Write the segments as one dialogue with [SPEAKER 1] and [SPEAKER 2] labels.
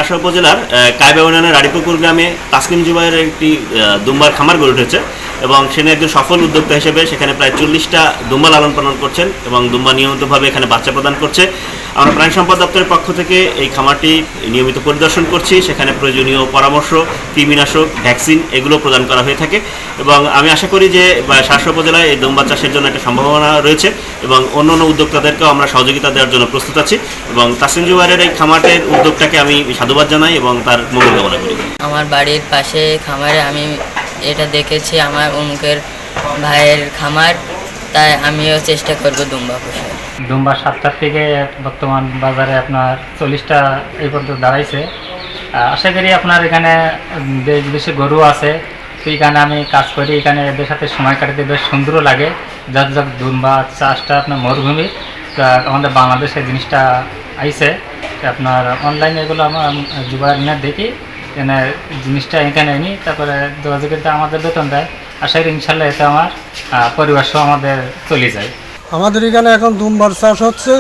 [SPEAKER 1] শাসা উপজেলার কায়বা ইউনিয়নের রাড়িপুকুর গ্রামে তাসলিম জুবাইয়ের একটি দুম্বার খামার গড়ে উঠেছে এবং সেখানে একজন সফল উদ্যোক্তা হিসেবে সেখানে প্রায় 40টা দুম্বা লালন পালন করছেন এবং দুম্বা নিয়মিতভাবে এখানে বাচ্চা প্রদান করছে। আমরা প্রাণী সম্পদ দপ্তরের পক্ষ থেকে এই খামারটি নিয়মিত পরিদর্শন করছি, সেখানে প্রয়োজনীয় পরামর্শ, কৃমিনাশক, ভ্যাকসিন এগুলো প্রদান করা হয়ে থাকে এবং আমি আশা করি যে শাসা উপজেলায় এই দুম্বা চাষের জন্য একটা সম্ভাবনা রয়েছে এবং অন্য অন্য উদ্যোক্তাদেরকেও আমরা সহযোগিতা দেওয়ার জন্য প্রস্তুত আছি এবং তাসলিম জুবাইরের এই খামারের উদ্যোগটাকে আমি সাধুবাদ জানাই এবং তার মঙ্গল কামনা করি।
[SPEAKER 2] আমার বাড়ির পাশে খামারে আমি এটা দেখেছি, আমার অমুকের ভাইয়ের খামার, তাই আমিও চেষ্টা করব দুম্বা পোষার।
[SPEAKER 3] দুম্বা 7টার থেকে বর্তমান বাজারে আপনার 40টা এই পর্যন্ত দাঁড়াইছে। আশা করি আপনার এখানে বেশ বেশি গরু আছে, তো এখানে আমি কাজ করি, এখানে এদের সাথে সময় কাটাতে বেশ সুন্দরও লাগে। যার যাক দুম্বা চাষটা আপনার মরুভূমি, আমাদের বাংলাদেশে জিনিসটা আইছে আপনার অনলাইনে, এগুলো আমার জুবাইর দেখি এখানে জিনিসটা এখানে নিই, তারপরে যোগাযোগের আমাদের বেতন দেয়। আশা করি ইনশাল্লাহ এতে আমার পরিবার সহ আমাদের চলে যায়।
[SPEAKER 4] আমাদের এখানে এখন দুম্বার চাষ হচ্ছে,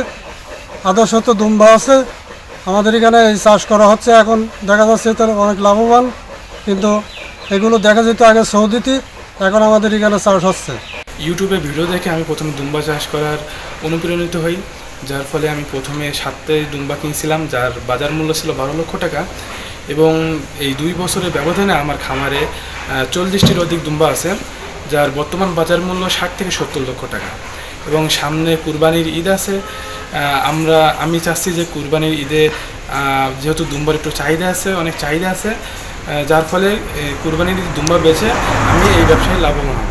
[SPEAKER 4] আদর্শত দুম্বা আছে আমাদের এখানে, এই চাষ করা হচ্ছে। এখন দেখা যাচ্ছে তার অনেক লাভবান, কিন্তু এগুলো দেখা যেত আগে সৌদিতে, এখন আমাদের এখানে চাষ হচ্ছে।
[SPEAKER 5] ইউটিউবে ভিডিও দেখে আমি প্রথমে দুম্বা চাষ করার অনুপ্রাণিত হই, যার ফলে আমি প্রথমে 7টাই দুম্বা কিনছিলাম, যার বাজার মূল্য ছিল 12 লক্ষ টাকা এবং এই 2 বছরের ব্যবধানে আমার খামারে 40টির অধিক দুম্বা আছে, যার বর্তমান বাজার মূল্য 60 থেকে 70 লক্ষ টাকা এবং সামনে কুরবানির ঈদ আছে। আমি চাচ্ছি যে কুরবানির ঈদে যেহেতু দুম্বার একটু চাহিদা আছে, অনেক চাহিদা আছে, যার ফলে কুরবানির ঈদ দুম্বা বেচে আমি এই ব্যবসায় লাভবান হব।